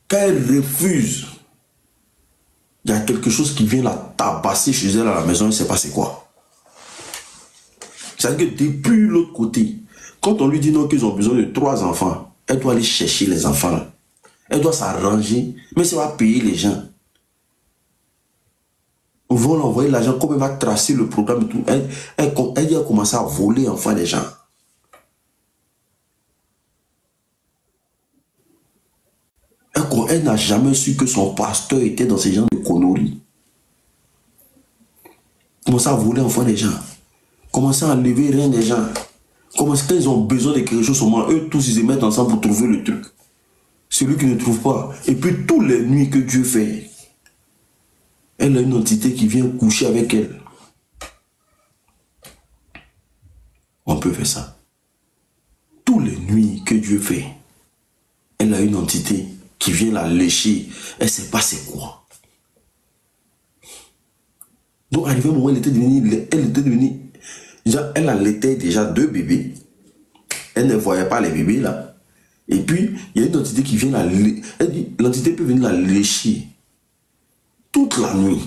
quand elle refuse, il y a quelque chose qui vient la tabasser chez elle à la maison, elle ne sait pas c'est quoi. C'est-à-dire que depuis l'autre côté, quand on lui dit non qu'ils ont besoin de 3 enfants, elle doit aller chercher les enfants là. Elle doit s'arranger, mais ça va payer les gens. Ils vont l'envoyer l'argent, comme elle va tracer le programme et tout. Elle dit a commencé à voler enfants des gens. Elle n'a jamais su que son pasteur était dans ces genres de conneries. Commencer à voler enfants des gens. Commencer à lever rien des gens. Quand ils ont besoin de quelque chose, eux tous ils se mettent ensemble pour trouver le truc. Celui qui ne trouve pas. Et puis toutes les nuits que Dieu fait, elle a une entité qui vient coucher avec elle. On peut faire ça. Toutes les nuits que Dieu fait, elle a une entité qui vient la lécher. Elle ne sait pas c'est quoi. Donc, arrivé un moment, elle était devenue, elle allaitait déjà 2 bébés. Elle ne voyait pas les bébés là. Et puis, il y a une entité qui vient la lécher. Elle dit, l'entité peut venir la lécher toute la nuit.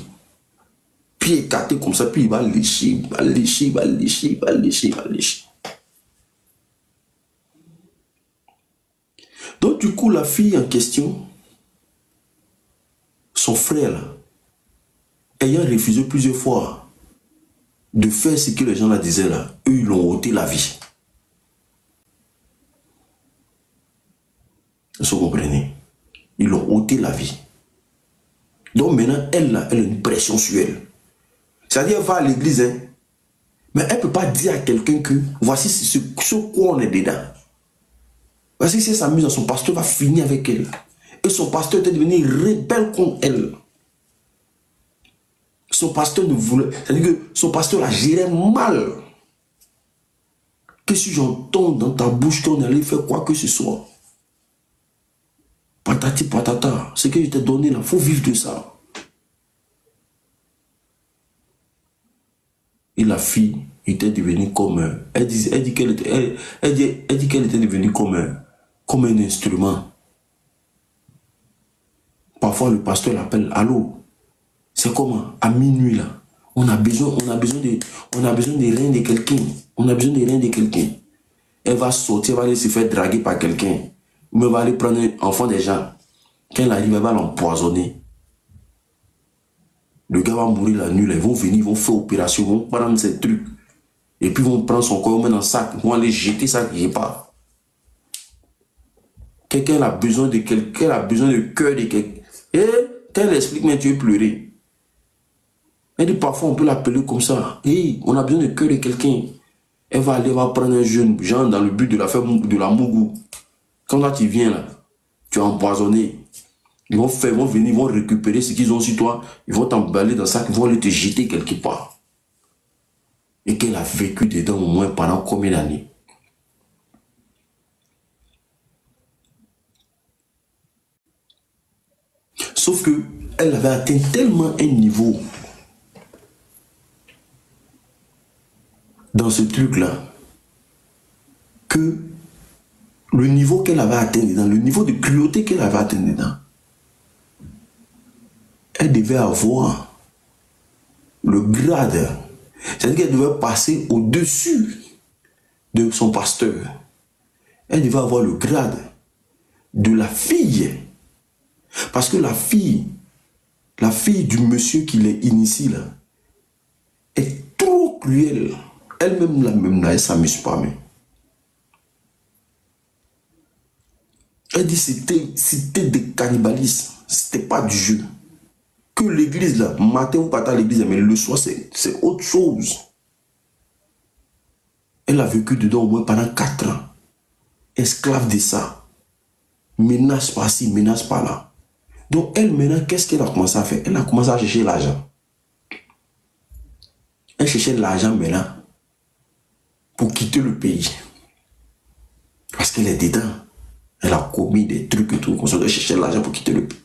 Pied écarté comme ça, puis il va lécher, il va lécher, il va lécher, il va lécher, il va lécher. Donc, du coup, la fille en question, son frère, là, ayant refusé plusieurs fois de faire ce que les gens là disaient là, eux, ils l'ont ôté la vie. Vous comprenez? Ils l'ont ôté la vie. Donc maintenant, elle, là, elle a une pression sur elle. C'est-à-dire, elle va à l'église, hein, mais elle ne peut pas dire à quelqu'un que voici ce quoi on est dedans. Voici si elle s'amuse, son pasteur va finir avec elle. Et son pasteur était devenu rebelle contre elle. Son pasteur ne voulait... C'est-à-dire que son pasteur la gérait mal. Que si j'entends dans ta bouche qu'on allait faire quoi que ce soit. Patati patata. Ce que je t'ai donné là, il faut vivre de ça. Et la fille était devenue comme... Elle dit qu'elle était, qu'elle était devenue comme un instrument. Parfois le pasteur l'appelle, allô, c'est comment? À minuit là, on a besoin de rien de quelqu'un. On a besoin de rien de quelqu'un. Elle va sortir, elle va aller se faire draguer par quelqu'un. Ou elle va aller prendre un enfant des gens. Quand elle arrive, elle va l'empoisonner. Le gars va mourir la nuit là. Ils vont venir, ils vont faire opération, ils vont prendre ces trucs. Et puis ils vont prendre son corps, ils vont mettre dans le sac. Ils vont aller jeter ça quelque part. Quelqu'un a besoin de quelqu'un, a besoin de cœur de quelqu'un. Et quand elle explique, mais tu veux pleurer. Elle dit parfois on peut l'appeler comme ça. Hey, on a besoin de cœur de quelqu'un. Elle va aller, va prendre un jeune genre dans le but de la faire de la mougou. Quand là tu viens là, tu es empoisonné. Ils vont venir, ils vont récupérer ce qu'ils ont sur toi. Ils vont t'emballer dans ça, ils vont aller te jeter quelque part. Et qu'elle a vécu dedans au moins pendant combien d'années? Sauf que elle avait atteint tellement un niveau dans ce truc-là que le niveau qu'elle avait atteint dedans, le niveau de cruauté qu'elle avait atteint dedans, elle devait avoir le grade. C'est-à-dire qu'elle devait passer au-dessus de son pasteur. Elle devait avoir le grade de la fille. Parce que la fille du monsieur qui l'a initié là, est trop cruelle. Elle-même, là, elle ne s'amuse pas. Mais. Elle dit que c'était des cannibalismes. C'était pas du jeu. Que l'église, là, matin ou pas à l'église, mais le soir, c'est autre chose. Elle a vécu dedans au moins pendant 4 ans. Esclave de ça. Menace par-ci, menace par-là. Donc, elle, maintenant, qu'est-ce qu'elle a commencé à faire? Elle a commencé à chercher l'argent. Elle cherchait l'argent maintenant pour quitter le pays. Parce qu'elle est dedans. Elle a commis des trucs et tout. Elle cherchait l'argent pour quitter le pays.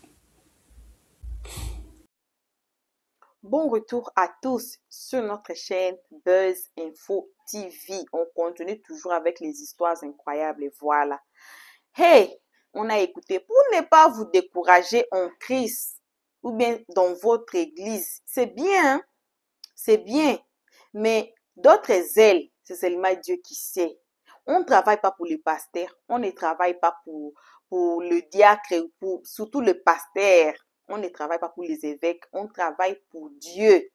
Bon retour à tous sur notre chaîne Buzz Info TV. On continue toujours avec les histoires incroyables et voilà. Hey, on a écouté pour ne pas vous décourager en Christ ou bien dans votre église. C'est bien, hein? C'est bien. Mais d'autres ailes, c'est seulement Dieu qui sait. On ne travaille pas pour le pasteur, on ne travaille pas pour le diacre, surtout le pasteur. On ne travaille pas pour les évêques, on travaille pour Dieu.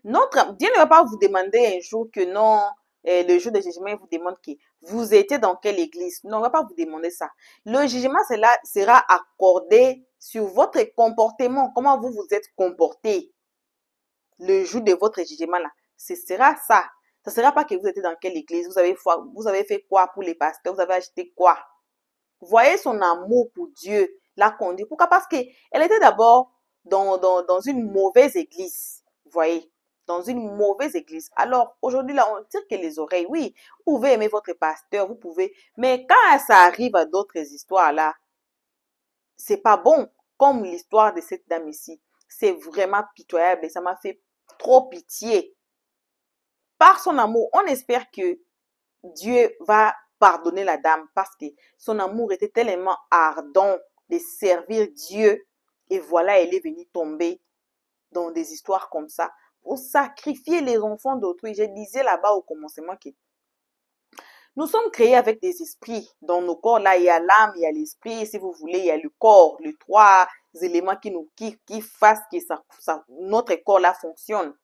Dieu ne va pas vous demander un jour que non, le jour du jugement, il vous demande que vous étiez dans quelle église. Non, on ne va pas vous demander ça. Le jugement sera accordé sur votre comportement, comment vous vous êtes comporté le jour de votre jugement là. Ce sera ça. Ce ne sera pas que vous étiez dans quelle église, vous avez fait quoi pour les pasteurs, vous avez acheté quoi. Voyez son amour pour Dieu l'a conduit. Pourquoi? Parce qu'elle était d'abord dans une mauvaise église. Vous voyez? Dans une mauvaise église. Alors, aujourd'hui, là, on tire que les oreilles. Oui, vous pouvez aimer votre pasteur, vous pouvez. Mais quand ça arrive à d'autres histoires, là, c'est pas bon. Comme l'histoire de cette dame ici. C'est vraiment pitoyable et ça m'a fait trop pitié. Par son amour, on espère que Dieu va pardonner la dame parce que son amour était tellement ardent de servir Dieu. Et voilà, elle est venue tomber dans des histoires comme ça pour sacrifier les enfants d'autrui. Je disais là-bas au commencement que nous sommes créés avec des esprits. Dans nos corps, là, il y a l'âme, il y a l'esprit, si vous voulez, il y a le corps, les 3 éléments qui fassent que notre corps là fonctionne.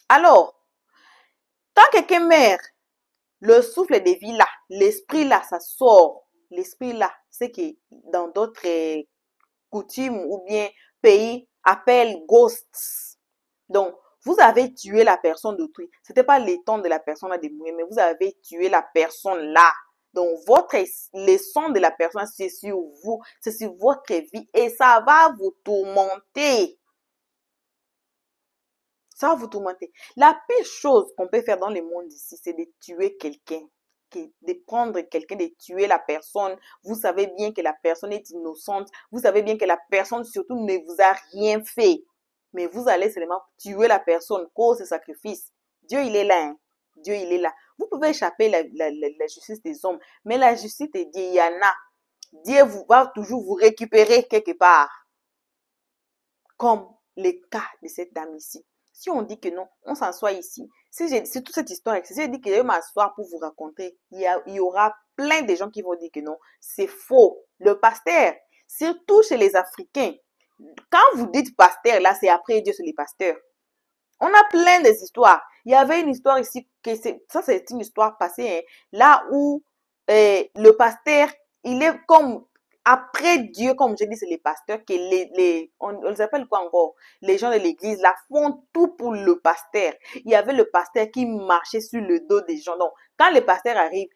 Alors, quand quelqu'un meurt, le souffle de vie là, l'esprit là, ça sort. L'esprit là, c'est que dans d'autres coutumes ou bien pays, appellent ghosts. Donc, vous avez tué la personne d'autrui. Ce n'était pas le temps de la personne là de mourir, mais vous avez tué la personne là. Donc, le sang de la personne, c'est sur vous, c'est sur votre vie et ça va vous tourmenter. Ça va vous tourmenter. La pire chose qu'on peut faire dans le monde ici, c'est de tuer quelqu'un. De prendre quelqu'un, de tuer la personne. Vous savez bien que la personne est innocente. Vous savez bien que la personne surtout ne vous a rien fait. Mais vous allez seulement tuer la personne, cause de sacrifice. Dieu, il est là. Hein? Dieu, il est là. Vous pouvez échapper la justice des hommes. Mais la justice de Dieu, il y en a. Dieu va toujours vous récupérer quelque part. Comme le cas de cette dame ici. Si on dit que non, on s'assoit ici. Si toute cette histoire, si je dis que je vais m'asseoir pour vous raconter, il y aura plein de gens qui vont dire que non, c'est faux. Le pasteur, surtout chez les Africains, quand vous dites pasteur, là, c'est après Dieu, c'est les pasteurs. On a plein d'histoires. Il y avait une histoire ici, ça c'est une histoire passée, hein, là où le pasteur, il est comme après Dieu, comme je dis, c'est les pasteurs, que on les appelle quoi encore? Les gens de l'église, là, font tout pour le pasteur. Il y avait le pasteur qui marchait sur le dos des gens. Donc, quand le pasteur arrive,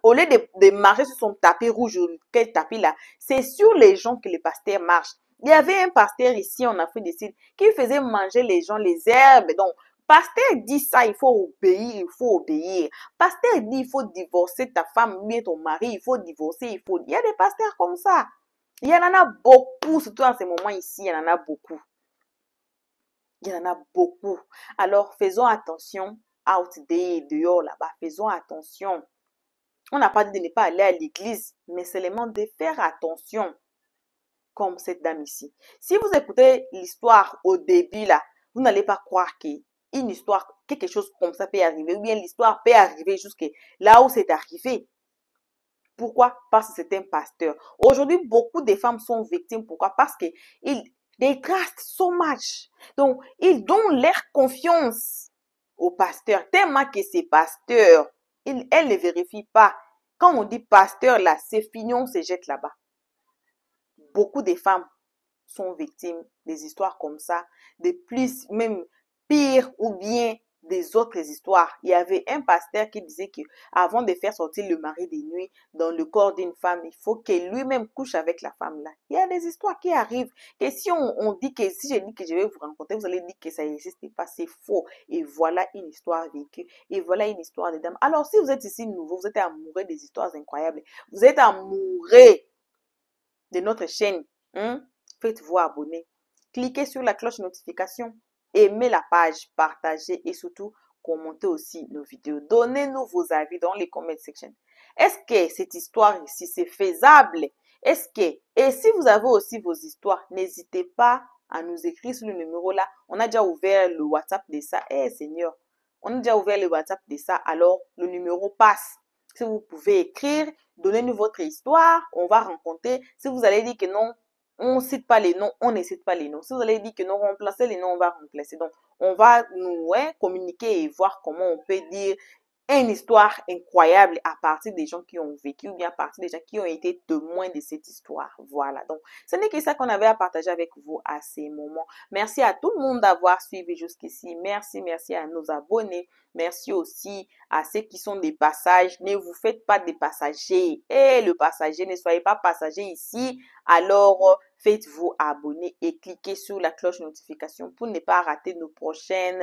au lieu de marcher sur son tapis rouge, quel tapis là, c'est sur les gens que le pasteur marche. Il y avait un pasteur ici en Afrique du Sud qui faisait manger les gens les herbes. Donc, pasteur dit ça, il faut obéir, il faut obéir. Pasteur dit, il faut divorcer ta femme, ou bien ton mari, il faut divorcer, Il y a des pasteurs comme ça. Il y en a beaucoup, surtout en ce moment ici, il y en a beaucoup. Il y en a beaucoup. Alors, faisons attention, out there, dehors là-bas, faisons attention. On n'a pas dit de ne pas aller à l'église, mais seulement de faire attention. Comme cette dame ici. Si vous écoutez l'histoire au début là, vous n'allez pas croire qu'une histoire, quelque chose comme ça peut arriver, ou bien l'histoire peut arriver jusque là où c'est arrivé. Pourquoi? Parce que c'est un pasteur. Aujourd'hui, beaucoup de femmes sont victimes. Pourquoi? Parce que They trust so much. Donc, ils donnent leur confiance au pasteur. Tellement que ces pasteurs, elles ne vérifient pas. Quand on dit pasteur, là, c'est fini, on se jette là-bas. Beaucoup de femmes sont victimes des histoires comme ça, de plus, même pire ou bien des autres histoires. Il y avait un pasteur qui disait que avant de faire sortir le mari de nuit dans le corps d'une femme, il faut que lui-même couche avec la femme là. Il y a des histoires qui arrivent. Et si on dit que, si je dis que je vais vous rencontrer, vous allez dire que ça n'existe pas, c'est faux. Et voilà une histoire vécue. Et voilà une histoire de dame. Alors si vous êtes ici nouveau, vous êtes amoureux des histoires incroyables, vous êtes amoureux de notre chaîne, faites-vous abonner. Cliquez sur la cloche de notification, aimez la page, partagez et surtout commentez aussi nos vidéos. Donnez-nous vos avis dans les comment section. Est-ce que cette histoire ici c'est faisable? Est-ce que, et si vous avez aussi vos histoires, n'hésitez pas à nous écrire sur le numéro là. On a déjà ouvert le WhatsApp de ça. Seigneur, on a déjà ouvert le WhatsApp de ça. Alors le numéro passe. Si vous pouvez écrire, donnez-nous votre histoire, on va rencontrer. Si vous allez dire que non, on ne cite pas les noms, on ne cite pas les noms. Si vous allez dire que non, remplacez les noms, on va remplacer. Donc, on va nous communiquer et voir comment on peut dire une histoire incroyable à partir des gens qui ont vécu ou bien à partir des gens qui ont été témoins de cette histoire. Voilà. Donc, ce n'est que ça qu'on avait à partager avec vous à ces moments. Merci à tout le monde d'avoir suivi jusqu'ici. Merci à nos abonnés. Merci aussi à ceux qui sont des passages. Ne vous faites pas des passagers. Le passager, ne soyez pas passager ici. Alors, faites-vous abonner et cliquez sur la cloche de notification pour ne pas rater nos prochains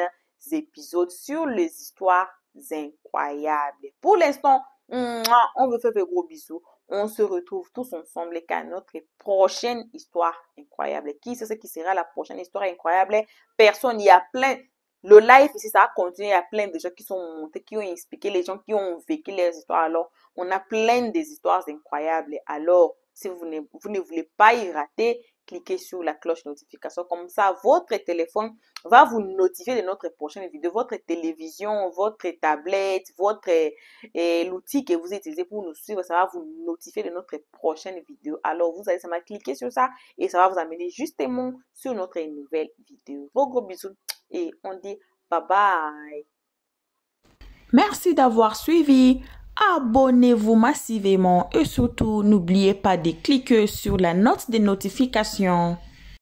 épisodes sur les histoires incroyables. Pour l'instant, on vous fait de gros bisous. On se retrouve tous ensemble qu'à notre prochaine histoire incroyable. Qui sait ce qui sera la prochaine histoire incroyable? Personne, il y a plein. Le live ici, ça va continuer. Il y a plein de gens qui sont montés, qui ont expliqué, les gens qui ont vécu leurs histoires. Alors, on a plein des histoires incroyables. Alors, si vous ne voulez pas y rater, cliquez sur la cloche de notification. Comme ça, votre téléphone va vous notifier de notre prochaine vidéo. Votre télévision, votre tablette, l'outil que vous utilisez pour nous suivre, ça va vous notifier de notre prochaine vidéo. Alors, vous allez seulement cliquer sur ça et ça va vous amener justement sur notre nouvelle vidéo. Vos gros bisous et on dit bye bye.
Merci d'avoir suivi. Abonnez-vous massivement et surtout n'oubliez pas de cliquer sur la note de notification.